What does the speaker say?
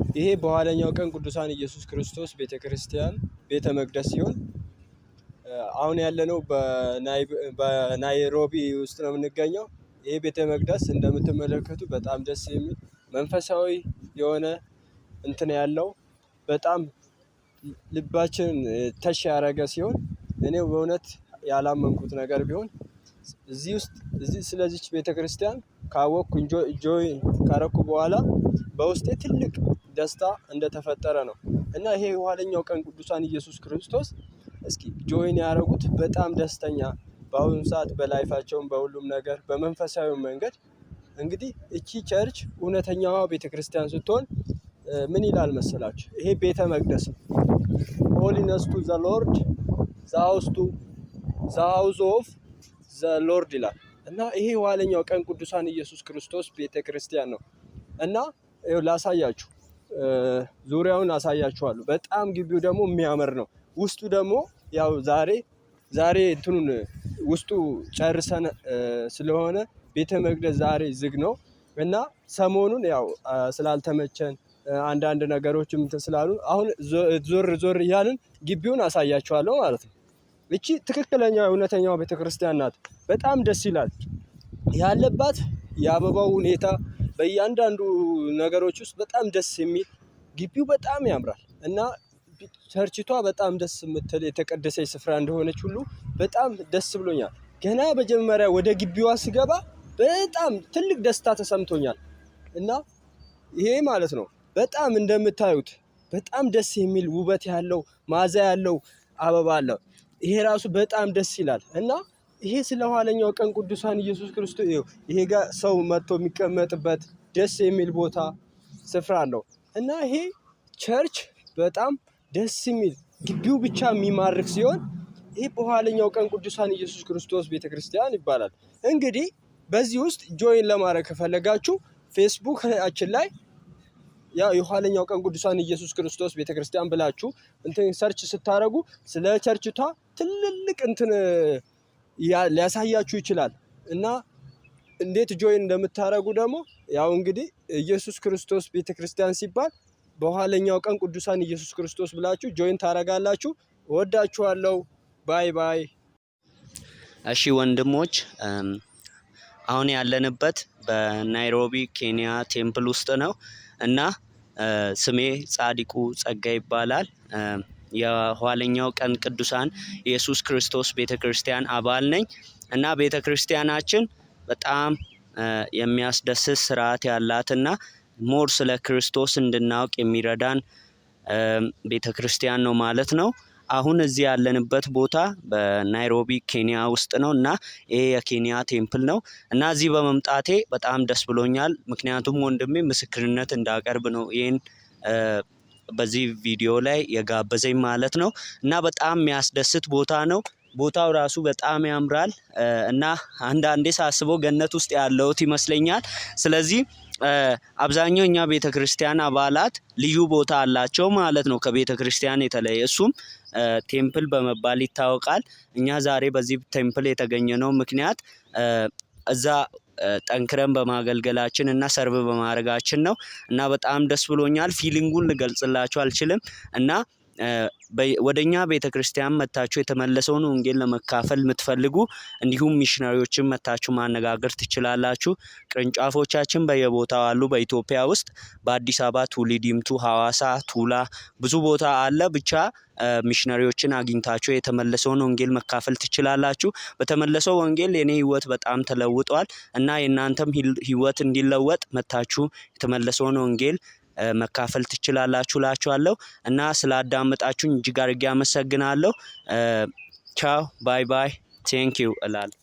ይሄ በኋለኛው ቀን ቅዱሳን ኢየሱስ ክርስቶስ ቤተክርስቲያን ቤተ መቅደስ ሲሆን አሁን ያለነው በናይሮቢ ውስጥ ነው የምንገኘው። ይሄ ቤተ መቅደስ እንደምትመለከቱ በጣም ደስ የሚል መንፈሳዊ የሆነ እንትን ያለው በጣም ልባችን ተሽ ያደረገ ሲሆን እኔ በእውነት ያላመንኩት ነገር ቢሆን እዚህ ስለዚች ቤተክርስቲያን ካወቅኩ ጆይን ካረኩ በኋላ በውስጤ ትልቅ ደስታ እንደተፈጠረ ነው። እና ይሄ የኋለኛው ቀን ቅዱሳን ኢየሱስ ክርስቶስ እስኪ ጆይን ያደረጉት በጣም ደስተኛ በአሁኑ ሰዓት በላይፋቸውም በሁሉም ነገር በመንፈሳዊ መንገድ እንግዲህ እቺ ቸርች እውነተኛዋ ቤተክርስቲያን ስትሆን ምን ይላል መሰላችሁ? ይሄ ቤተ መቅደስ ሆሊነስ ቱ ዘ ሎርድ ዘ ሃውስ ኦፍ ዘ ሎርድ ይላል። እና ይሄ የኋለኛው ቀን ቅዱሳን ኢየሱስ ክርስቶስ ቤተክርስቲያን ነው። እና ላሳያችሁ፣ ዙሪያውን አሳያችኋለሁ። በጣም ግቢው ደግሞ የሚያምር ነው። ውስጡ ደግሞ ያው ዛሬ እንትኑን ውስጡ ጨርሰን ስለሆነ ቤተ መቅደስ ዛሬ ዝግ ነው እና ሰሞኑን ያው ስላልተመቸን አንዳንድ ነገሮችም ስላሉ አሁን ዞር እያልን ግቢውን አሳያችኋለሁ ማለት ነው። እቺ ትክክለኛ እውነተኛው ቤተክርስቲያን ናት። በጣም ደስ ይላል ያለባት የአበባው ሁኔታ በእያንዳንዱ ነገሮች ውስጥ በጣም ደስ የሚል ግቢው በጣም ያምራል። እና ቸርችቷ በጣም ደስ የምትል የተቀደሰች ስፍራ እንደሆነች ሁሉ በጣም ደስ ብሎኛል። ገና መጀመሪያ ወደ ግቢዋ ስገባ በጣም ትልቅ ደስታ ተሰምቶኛል። እና ይሄ ማለት ነው በጣም እንደምታዩት በጣም ደስ የሚል ውበት ያለው ማዛ ያለው አበባ አለ። ይሄ ራሱ በጣም ደስ ይላል። እና ይሄ ስለኋለኛው ቀን ቅዱሳን ኢየሱስ ክርስቶስ ይሄ ጋር ሰው መጥቶ የሚቀመጥበት ደስ የሚል ቦታ ስፍራ ነው። እና ይሄ ቸርች በጣም ደስ የሚል ግቢው ብቻ የሚማርክ ሲሆን ይሄ በኋለኛው ቀን ቅዱሳን ኢየሱስ ክርስቶስ ቤተክርስቲያን ይባላል። እንግዲህ በዚህ ውስጥ ጆይን ለማድረግ ከፈለጋችሁ ፌስቡክአችን ላይ ያው የኋለኛው ቀን ቅዱሳን ኢየሱስ ክርስቶስ ቤተክርስቲያን ብላችሁ እንትን ሰርች ስታረጉ ስለ ቸርችቷ ትልልቅ እንትን ሊያሳያችሁ ይችላል። እና እንዴት ጆይን እንደምታረጉ ደግሞ ያው እንግዲህ ኢየሱስ ክርስቶስ ቤተክርስቲያን ሲባል በኋለኛው ቀን ቅዱሳን ኢየሱስ ክርስቶስ ብላችሁ ጆይን ታረጋላችሁ። እወዳችኋለሁ። ባይ ባይ። እሺ ወንድሞች፣ አሁን ያለንበት በናይሮቢ ኬንያ ቴምፕል ውስጥ ነው እና ስሜ ጻድቁ ጸጋ ይባላል። የኋለኛው ቀን ቅዱሳን ኢየሱስ ክርስቶስ ቤተክርስቲያን አባል ነኝ እና ቤተክርስቲያናችን በጣም የሚያስደስት ስርዓት ያላትና ሞር ስለ ክርስቶስ እንድናውቅ የሚረዳን ቤተክርስቲያን ነው ማለት ነው። አሁን እዚህ ያለንበት ቦታ በናይሮቢ ኬንያ ውስጥ ነው እና ይሄ የኬንያ ቴምፕል ነው እና እዚህ በመምጣቴ በጣም ደስ ብሎኛል። ምክንያቱም ወንድሜ ምስክርነት እንዳቀርብ ነው ይሄን በዚህ ቪዲዮ ላይ የጋበዘኝ ማለት ነው። እና በጣም የሚያስደስት ቦታ ነው። ቦታው ራሱ በጣም ያምራል እና አንዳንዴ ሳስበው ገነት ውስጥ ያለሁት ይመስለኛል። ስለዚህ አብዛኛው እኛ ቤተክርስቲያን አባላት ልዩ ቦታ አላቸው ማለት ነው ከቤተክርስቲያን የተለየ፣ እሱም ቴምፕል በመባል ይታወቃል። እኛ ዛሬ በዚህ ቴምፕል የተገኘነው ምክንያት እዛ ጠንክረን በማገልገላችን እና ሰርቭ በማድረጋችን ነው እና በጣም ደስ ብሎኛል። ፊሊንጉን ልገልጽላችሁ አልችልም። እና ወደኛ ቤተክርስቲያን መታችሁ የተመለሰውን ወንጌል ለመካፈል የምትፈልጉ እንዲሁም ሚሽነሪዎችን መታችሁ ማነጋገር ትችላላችሁ። ቅርንጫፎቻችን በየቦታው አሉ። በኢትዮጵያ ውስጥ በአዲስ አበባ፣ ቱሊ ዲምቱ፣ ሐዋሳ፣ ቱላ ብዙ ቦታ አለ። ብቻ ሚሽነሪዎችን አግኝታችሁ የተመለሰውን ወንጌል መካፈል ትችላላችሁ። በተመለሰው ወንጌል የኔ ህይወት በጣም ተለውጧል እና የእናንተም ህይወት እንዲለወጥ መታችሁ የተመለሰውን ወንጌል መካፈል ትችላላችሁ እላችኋለሁ። እና ስላዳመጣችሁኝ እጅግ አድርጌ አመሰግናለሁ። ቻው ባይ ባይ ቴንክ ዩ እላለሁ።